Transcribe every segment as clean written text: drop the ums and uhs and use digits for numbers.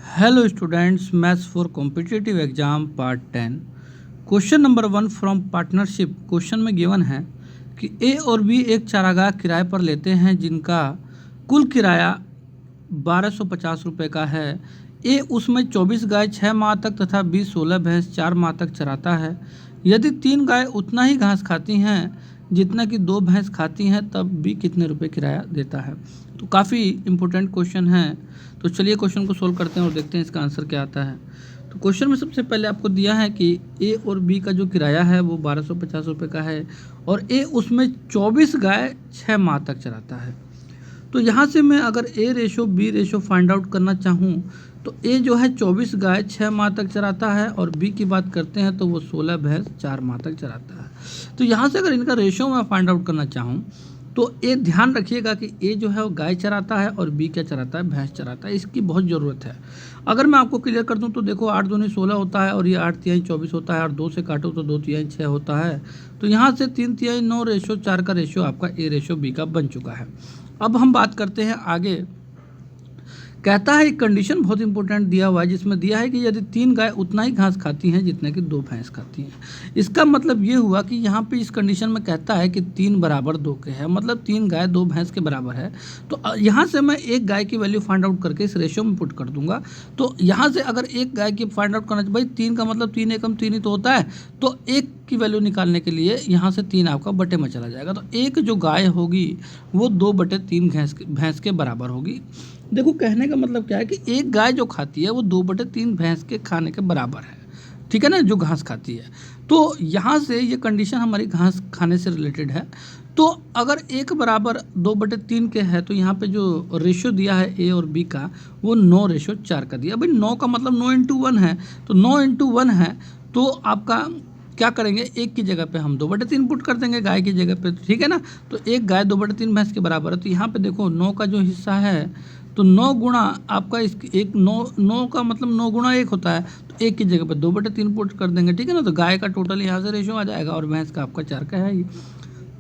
Hello students, maths for competitive exam part 10 question number 1 from partnership. Question में given है कि ए और B एक चारागाह किराए पर लेते हैं जिनका कुल किराया 1250 रुपये का है। ए उसमें 24 गाय 6 माह तक तथा बी 16 भैंस 4 माह तक चराता है। यदि 3 गाय उतना ही घास खाती हैं जितना कि 2 भैंस खाती हैं तब बी कितने रुपए किराया देता है। तो काफ़ी इम्पोर्टेंट क्वेश्चन है। तो चलिए क्वेश्चन को सोल्व करते हैं और देखते हैं इसका आंसर क्या आता है। तो क्वेश्चन में सबसे पहले आपको दिया है कि ए और बी का जो किराया है वो 1250 रुपये का है और ए उसमें 24 गाय 6 माह तक चराता है। तो यहाँ से मैं अगर A ratio B ratio find out करना चाहूँ तो ए जो है 24 गाय 6 माह तक चराता है और बी की बात करते हैं तो वो 16 भैंस 4 माह तक चराता है। तो यहाँ से अगर इनका रेशो मैं फाइंड आउट करना चाहूँ तो ए ध्यान रखिएगा कि ए जो है वो गाय चराता है और बी क्या चराता है, भैंस चराता है। इसकी बहुत ज़रूरत है। अगर मैं आपको क्लियर कर दूं तो देखो 8 दूनी 16 होता है और ये 8 तिहाई 24 होता है और 2 से काटो तो 2 तिहाई 6 होता है। तो यहाँ से 3 तिहाई 9 रेशो 4 का रेशो आपका ए रेशो बी का बन चुका है। अब हम बात करते हैं आगे। कहता है एक कंडीशन बहुत इंपॉर्टेंट दिया हुआ है जिसमें दिया है कि यदि 3 गाय उतना ही घास खाती हैं जितने कि 2 भैंस खाती हैं। इसका मतलब ये हुआ कि यहाँ पे इस कंडीशन में कहता है कि 3 बराबर 2 के है, मतलब 3 गाय 2 भैंस के बराबर है। तो यहाँ से मैं एक गाय की वैल्यू फाइंड आउट करके इस रेशियो में पुट कर दूंगा। तो यहाँ से अगर एक गाय की फाइंड आउट करना चाहिए, भाई 3 का मतलब 3 एकम 3 ही तो होता है। तो एक की वैल्यू निकालने के लिए यहाँ से 3 आपका बटे में चला जाएगा। तो एक जो गाय होगी वो 2/3 भैंस के बराबर होगी। देखो कहने का मतलब क्या है कि एक गाय जो खाती है वो 2/3 भैंस के खाने के बराबर है, ठीक है ना, जो घास खाती है। तो यहाँ से ये कंडीशन हमारी घास खाने से रिलेटेड है। तो अगर एक बराबर 2/3 के है तो यहाँ पे जो रेशो दिया है ए और बी का वो 9:4 का दिया। भाई 9 का मतलब 9 × 1 है, तो 9 × 1 है। तो आपका क्या करेंगे, एक की जगह पे हम 2/3 पुट कर देंगे गाय की जगह पे, ठीक है ना। तो एक गाय 2/3 भैंस के बराबर है। तो यहाँ पे देखो 9 का जो हिस्सा है तो 9 गुणा आपका इस एक 9 का मतलब 9 गुणा 1 होता है। तो एक की जगह पे 2/3 पुट कर देंगे, ठीक है ना। तो गाय का टोटल यहाँ से रेशो आ जाएगा और भैंस का आपका 4 का है ही।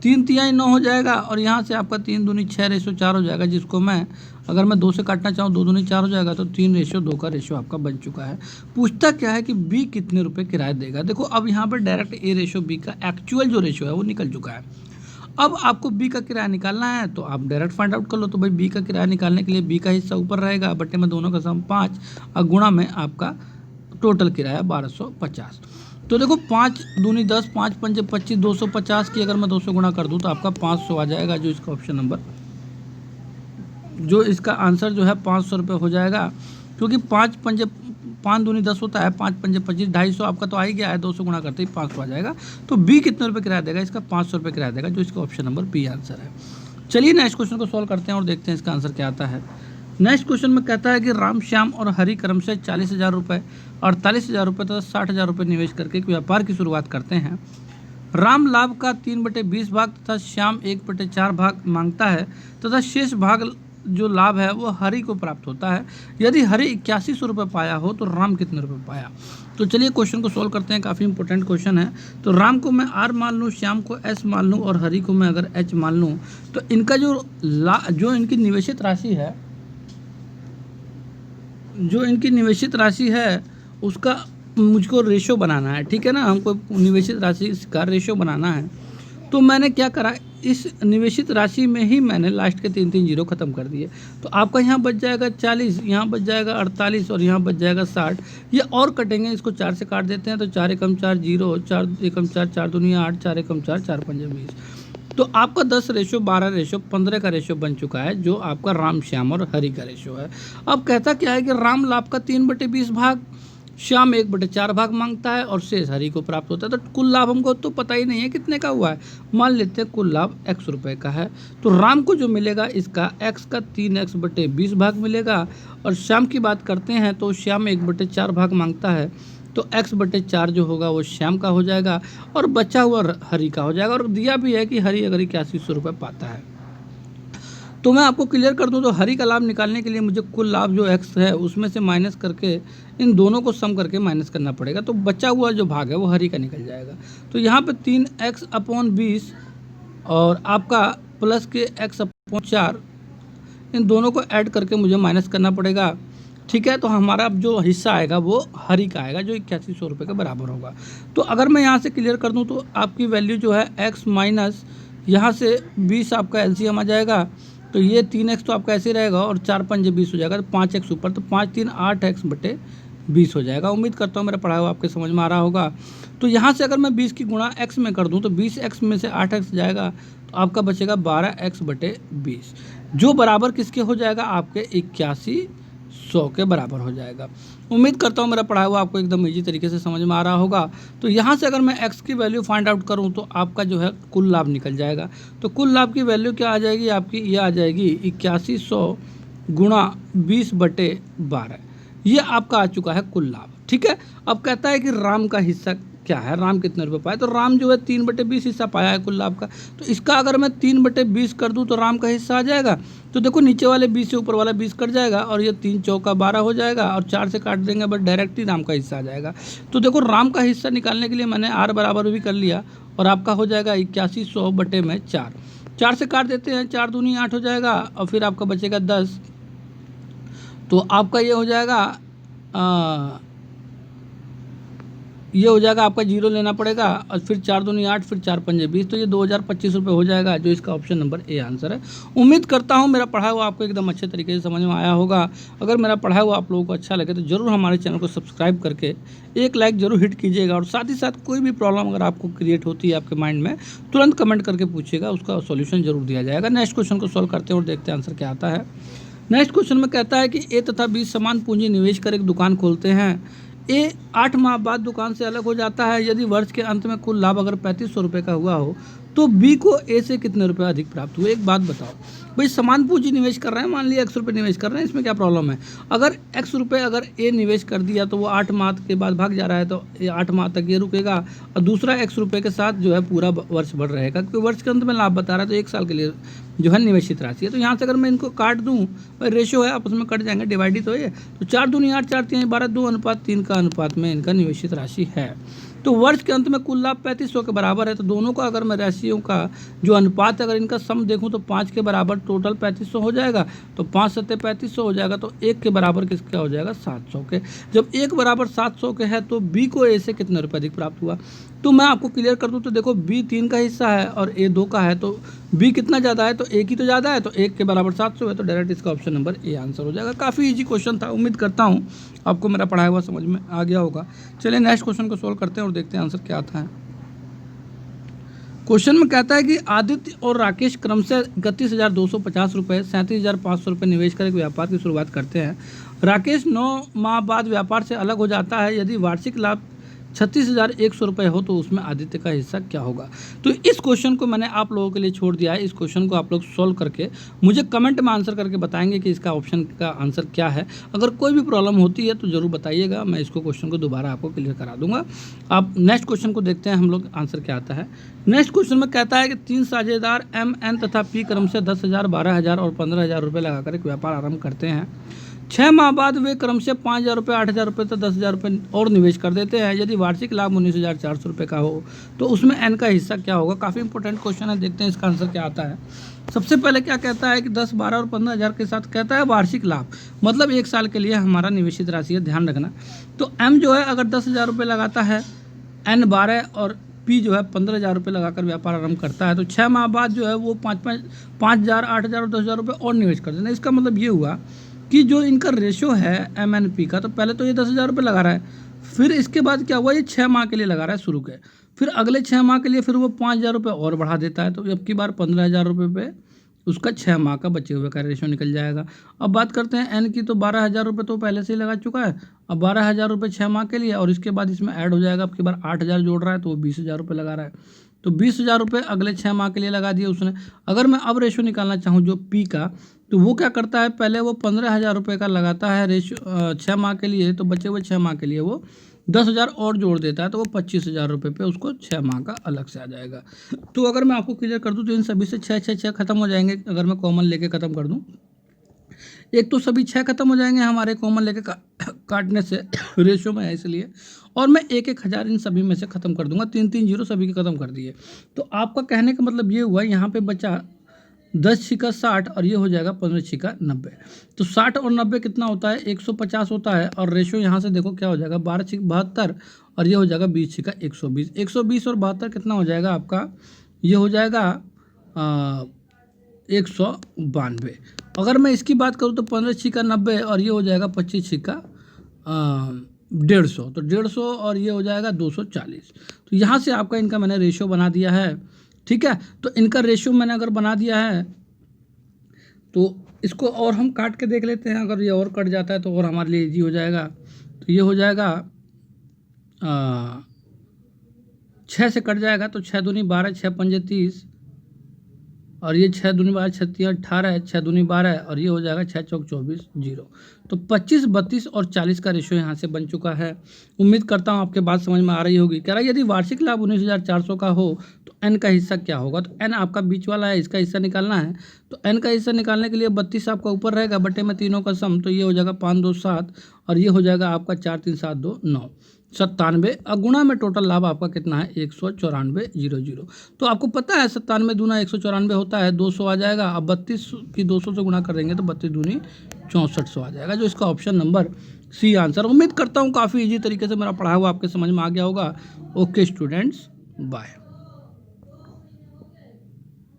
3 तिहाई 9 हो जाएगा और यहाँ से आपका 3 दूनी 6 रेशो 4 हो जाएगा, जिसको मैं अगर मैं 2 से काटना चाहूँ 2 दूनी 4 हो जाएगा। तो 3:2 का रेशो आपका बन चुका है। पूछता क्या है कि बी कितने रुपए किराया देगा। देखो अब यहाँ पर डायरेक्ट ए रेशो बी का एक्चुअल जो रेशो है वो निकल चुका है। अब आपको बी का किराया निकालना है तो आप डायरेक्ट फाइंड आउट कर लो। तो भाई बी का किराया निकालने के लिए बी का हिस्सा ऊपर रहेगा, बट्टे में दोनों का सम 5 और गुणा में आपका टोटल किराया 1250। तो देखो 5 दूनी 10 5 पंजे 25 250 की अगर मैं 200 गुणा कर दूं तो आपका 500 आ जाएगा। जो इसका ऑप्शन नंबर जो इसका आंसर जो है 500 रुपये हो जाएगा, क्योंकि 5 दूनी 10 होता है, 5 पंजे 25 250 आपका तो आ ही गया है। 200 गुणा करते ही 500 आ जाएगा। तो बी कितने रुपये किराया देगा, इसका 500 रुपये किराया देगा, जो इसका ऑप्शन नंबर बी आंसर है। चलिए नेक्स्ट क्वेश्चन को सॉल्व करते हैं और देखते हैं इसका आंसर क्या आता है। नेक्स्ट क्वेश्चन में कहता है कि राम श्याम और हरि क्रम से 40,000 रुपये 48,000 रुपये तथा 60,000 रुपये निवेश करके एक व्यापार की शुरुआत करते हैं। राम लाभ का 3/20 भाग तथा श्याम 1/4 भाग मांगता है तथा शेष भाग जो लाभ है वो हरि को प्राप्त होता है। यदि हरि 8100 रुपये पाया हो तो राम कितने रुपये पाया। तो चलिए क्वेश्चन को सोल्व करते हैं। काफ़ी इंपॉर्टेंट क्वेश्चन है। तो राम को मैं आर मान लूँ, श्याम को एस मान लूँ और हरि को मैं अगर एच मान लूँ तो इनका जो इनकी निवेशित राशि है, जो इनकी निवेशित राशि है उसका मुझको रेशो बनाना है, ठीक है ना। हमको निवेशित राशि का रेशो बनाना है। तो मैंने क्या करा, इस निवेशित राशि में ही मैंने लास्ट के 3 जीरो खत्म कर दिए। तो आपका यहाँ बच जाएगा 40, यहाँ बच जाएगा 48 और यहाँ बच जाएगा 60। ये और कटेंगे, इसको 4 से काट देते हैं तो 4 एकम 4 0, 4 एकम 4 4 दूनिया 8, 4 एकम 4 4 पंजे 20। तो आपका 10 रेशो 12 रेशो 15 का रेशो बन चुका है, जो आपका राम श्याम और हरि का रेशो है। अब कहता क्या है कि राम लाभ का 3/20 भाग, श्याम 1/4 भाग मांगता है और शेष हरि को प्राप्त होता है। तो कुल लाभ हमको तो पता ही नहीं है कितने का हुआ है। मान लेते हैं कुल लाभ x रुपये का है। तो राम को जो मिलेगा इसका x का 3x/20 भाग मिलेगा और श्याम की बात करते हैं तो श्याम 1/4 भाग मांगता है। तो x/4 जो होगा वो श्याम का हो जाएगा और बचा हुआ हरि का हो जाएगा। और दिया भी है कि हरि अगर 8100 रुपये पाता है। तो मैं आपको क्लियर कर दूं तो हरि का लाभ निकालने के लिए मुझे कुल लाभ जो x है उसमें से माइनस करके इन दोनों को सम करके माइनस करना पड़ेगा। तो बचा हुआ जो भाग है वो हरि का निकल जाएगा। तो यहाँ पे 3x/20 और आपका प्लस के x/4 इन दोनों को ऐड करके मुझे माइनस करना पड़ेगा। ठीक है। तो हमारा अब जो हिस्सा आएगा वो हरी का आएगा जो 8100 रुपये के बराबर होगा। तो अगर मैं यहाँ से क्लियर कर दूँ तो आपकी वैल्यू जो है x माइनस यहाँ से 20 आपका एलसीएम आ जाएगा। तो ये 3x तो आपका ऐसे रहेगा और 4 पंजे 20 हो जाएगा, तो 5x ऊपर, तो 5 3 8x बटे 20 हो जाएगा। उम्मीद करता हूँ मेरा पढ़ा हुआ आपके समझ में आ रहा होगा। तो यहाँ से अगर मैं 20 की गुणा x में कर दूँ तो 20x में से 8x जाएगा, तो आपका बचेगा 12x बटे 20, जो बराबर किसके हो जाएगा, आपके 8100 के बराबर हो जाएगा। उम्मीद करता हूँ मेरा पढ़ा हुआ आपको एकदम इजी तरीके से समझ में आ रहा होगा। तो यहाँ से अगर मैं x की वैल्यू फाइंड आउट करूँ तो आपका जो है कुल लाभ निकल जाएगा। तो कुल लाभ की वैल्यू क्या आ जाएगी आपकी, ये आ जाएगी 8100 गुणा 20 बटे 12, ये आपका आ चुका है कुल लाभ। ठीक है। अब कहता है कि राम का हिस्सा क्या है, राम कितने रुपए पाए, तो राम जो है 3/20 हिस्सा पाया है कुल लाभ का। तो इसका अगर मैं 3/20 कर दूं तो राम का हिस्सा आ जाएगा। तो देखो नीचे वाले 20 से ऊपर वाला 20 कट जाएगा और ये 3 चौका 12 हो जाएगा और 4 से काट देंगे बस डायरेक्ट ही राम का हिस्सा आ जाएगा। तो देखो राम का हिस्सा निकालने के लिए मैंने r बराबर भी कर लिया और आपका हो जाएगा 8100 बटे में 4, 4 से काट देते हैं, 4 दूनी 8 हो जाएगा और फिर आपका बचेगा 10। तो आपका ये हो जाएगा ये हो जाएगा आपका 0 लेना पड़ेगा और फिर 4 दूनी 8, फिर 4 पंजे 20, तो ये 2025 रुपये हो जाएगा, जो इसका ऑप्शन नंबर ए आंसर है। उम्मीद करता हूँ मेरा पढ़ा हुआ आपको एकदम अच्छे तरीके से समझ में आया होगा। अगर मेरा पढ़ा हुआ आप लोगों को अच्छा लगे तो ज़रूर हमारे चैनल को सब्सक्राइब करके एक लाइक ज़रूर हिट कीजिएगा और साथ ही साथ कोई भी प्रॉब्लम अगर आपको क्रिएट होती है आपके माइंड में, तुरंत कमेंट करके पूछिएगा, उसका सॉल्यूशन जरूर दिया जाएगा। नेक्स्ट क्वेश्चन को सॉल्व करते हैं और देखते हैं आंसर क्या आता है। नेक्स्ट क्वेश्चन में कहता है कि ए तथा बी समान पूंजी निवेश कर एक दुकान खोलते हैं। ए 8 माह बाद दुकान से अलग हो जाता है। यदि वर्ष के अंत में कुल लाभ अगर 3500 रुपये का हुआ हो तो बी को ए से कितने रुपए अधिक प्राप्त हुए। एक बात बताओ भाई, समान पूंजी निवेश कर रहे हैं, मान लिया 100 रुपये निवेश कर रहे हैं, इसमें क्या प्रॉब्लम है। अगर 100 रुपये अगर ए निवेश कर दिया तो वो 8 माह के बाद भाग जा रहा है, तो 8 माह तक ये रुकेगा और दूसरा 100 रुपये के साथ जो है पूरा वर्ष भर रहेगा, क्योंकि वर्ष के अंत में लाभ बता रहा है तो 1 साल के लिए जो है निवेशित राशि है। तो यहाँ से अगर मैं इनको काट दूँ, रेशो है आपस में कट जाएंगे, डिवाइड ही तो है। तो 4 दूनी 8, 4 3 12, 2:3 का अनुपात में इनका निवेशित राशि है। तो वर्ष के अंत में कुल लाभ 3500 के बराबर है। तो दोनों का अगर मैं राशियों का जो अनुपात है अगर इनका सम देखूं तो 5 के बराबर टोटल 3500 हो जाएगा। तो 5 सत्ते 3500 हो जाएगा। तो 1 के बराबर किसका हो जाएगा, 700 के। जब 1 बराबर 700 के है तो बी को ए से कितने रुपये अधिक प्राप्त हुआ। तो मैं आपको क्लियर कर दूं तो देखो बी 3 का हिस्सा है और ए 2 का है, तो बी कितना ज़्यादा है, तो 1 ही तो ज़्यादा है। तो 1 के बराबर 700 है, तो डायरेक्ट इसका ऑप्शन नंबर ए आंसर हो जाएगा। काफ़ी इजी क्वेश्चन था, उम्मीद करता हूँ आपको मेरा पढ़ाया हुआ समझ में आ गया होगा। चलिए नेक्स्ट क्वेश्चन को सोल्व करते हैं और देखते हैं आंसर क्या आता है। क्वेश्चन में कहता है कि आदित्य और राकेश क्रमशः 31,250 रुपये 37,500 रुपये निवेश कर एक व्यापार की शुरुआत करते हैं। राकेश 9 माह बाद व्यापार से अलग हो जाता है। यदि वार्षिक लाभ 36,100 रुपये हो तो उसमें आदित्य का हिस्सा क्या होगा। तो इस क्वेश्चन को मैंने आप लोगों के लिए छोड़ दिया है। इस क्वेश्चन को आप लोग सॉल्व करके मुझे कमेंट में आंसर करके बताएंगे कि इसका ऑप्शन का आंसर क्या है। अगर कोई भी प्रॉब्लम होती है तो ज़रूर बताइएगा, मैं इसको क्वेश्चन को दोबारा आपको क्लियर करा दूंगा। आप नेक्स्ट क्वेश्चन को देखते हैं हम लोग आंसर क्या आता है। नेक्स्ट क्वेश्चन में कहता है कि 3 साझेदार एम एन तथा पी क्रम से 10,000, 12,000 और 15,000 रुपये लगाकर एक व्यापार आरंभ करते हैं। 6 माह बाद वे क्रम से 5,000 रुपये, 8,000 रुपये तो 10,000 रुपये और निवेश कर देते हैं। यदि वार्षिक लाभ 19,400 रुपये का हो तो उसमें एन का हिस्सा क्या होगा। काफ़ी इंपॉर्टेंट क्वेश्चन है, देखते हैं इसका आंसर क्या आता है। सबसे पहले क्या कहता है कि 10, 12 और 15,000 के साथ कहता है वार्षिक लाभ, मतलब 1 साल के लिए हमारा निवेशित राशि है, ध्यान रखना। तो एम जो है अगर 10,000 रुपये लगाता है, एन 12 और पी जो है 15,000 रुपये लगाकर व्यापार आरंभ करता है। तो 6 माह बाद जो है वो 5,000, 8,000 और 10,000 रुपये और निवेश कर देना। इसका मतलब ये हुआ कि जो इनका रेशो है एम एन पी का, तो पहले तो ये 10,000 रुपये लगा रहा है, फिर इसके बाद क्या हुआ, ये 6 माह के लिए लगा रहा है शुरू के, फिर अगले 6 माह के लिए फिर वो 5,000 रुपये और बढ़ा देता है। तो अब की बार 15,000 रुपये पे उसका 6 माह का बचे हुए का रेशो निकल जाएगा। अब बात करते हैं एन की, तो 12,000 रुपये तो पहले से ही लगा चुका है। अब 12,000 रुपये 6 माह के लिए और इसके बाद इसमें ऐड हो जाएगा। अब की बार 8,000 जोड़ रहा है तो वो 20,000 रुपये लगा रहा है। तो 20,000 रुपये अगले 6 माह के लिए लगा दिए उसने। अगर मैं अब रेशो निकालना चाहूँ जो पी का, तो वो क्या करता है, पहले वो 15,000 रुपये का लगाता है रेशो 6 माह के लिए, तो बचे हुए 6 माह के लिए वो 10,000 और जोड़ देता है, तो वो 25,000 रुपये पे उसको 6 माह का अलग से आ जाएगा। तो अगर मैं आपको क्लियर कर दूं तो इन सभी से 6 खत्म हो जाएंगे। अगर मैं कॉमन लेके ख़त्म कर दूं, एक तो सभी 6 खत्म हो जाएंगे हमारे कॉमन लेके काटने से, रेशो में है इसलिए, और मैं 1,000 इन सभी में से ख़त्म कर दूंगा। 3 3 0 सभी के ख़त्म कर दिए। तो आपका कहने का मतलब ये हुआ यहाँ पे बचा 10 छिका 60 और ये हो जाएगा 15 छिका 90। तो 60 और 90 कितना होता है, 150 होता है। और रेशो यहाँ से देखो क्या हो जाएगा, 12 छिक 72 और ये हो जाएगा 20 छिका 120। 120 और 72 कितना हो जाएगा आपका, ये हो जाएगा 192। अगर मैं इसकी बात करूँ तो 15 छिका 90 और ये हो जाएगा 25 छिका 150। तो 150 और ये हो जाएगा 240। तो यहाँ से आपका इनका मैंने रेशो बना दिया है, ठीक है। तो इनका रेशो मैंने अगर बना दिया है तो इसको और हम काट के देख लेते हैं। अगर ये और कट जाता है तो और हमारे लिए इजी हो जाएगा। तो ये हो जाएगा 6 से कट जाएगा तो 6 दूनी 12, 6 पंजे 30 और ये 6 दूनी 12, 6 तिया 18, 6 दूनी 12 और ये हो जाएगा 6 चौक 24 0। तो 25, 32 और 40 का रेशो यहाँ से बन चुका है। उम्मीद करता हूँ आपके बात समझ में आ रही होगी। कह रहा है यदि वार्षिक लाभ 19,400 का हो तो एन का हिस्सा क्या होगा। तो एन आपका बीच वाला है, इसका हिस्सा निकालना है। तो एन का हिस्सा निकालने के लिए 32 आपका ऊपर रहेगा, बटे में तीनों का सम। तो ये हो जाएगा 5 2 7 और ये हो जाएगा आपका 4 3 7 2 9 97 और गुणा में टोटल लाभ आपका कितना है 194,000। तो आपको पता है 97 दूना 194 होता है, 200 आ जाएगा। अब 32 की 200 से गुणा कर देंगे तो 32 दूनी 6400 आ जाएगा, जो इसका ऑप्शन नंबर सी आंसर। उम्मीद करता हूँ काफ़ी इजी तरीके से मेरा पढ़ा हुआ आपके समझ में आ गया होगा। Okay students, bye.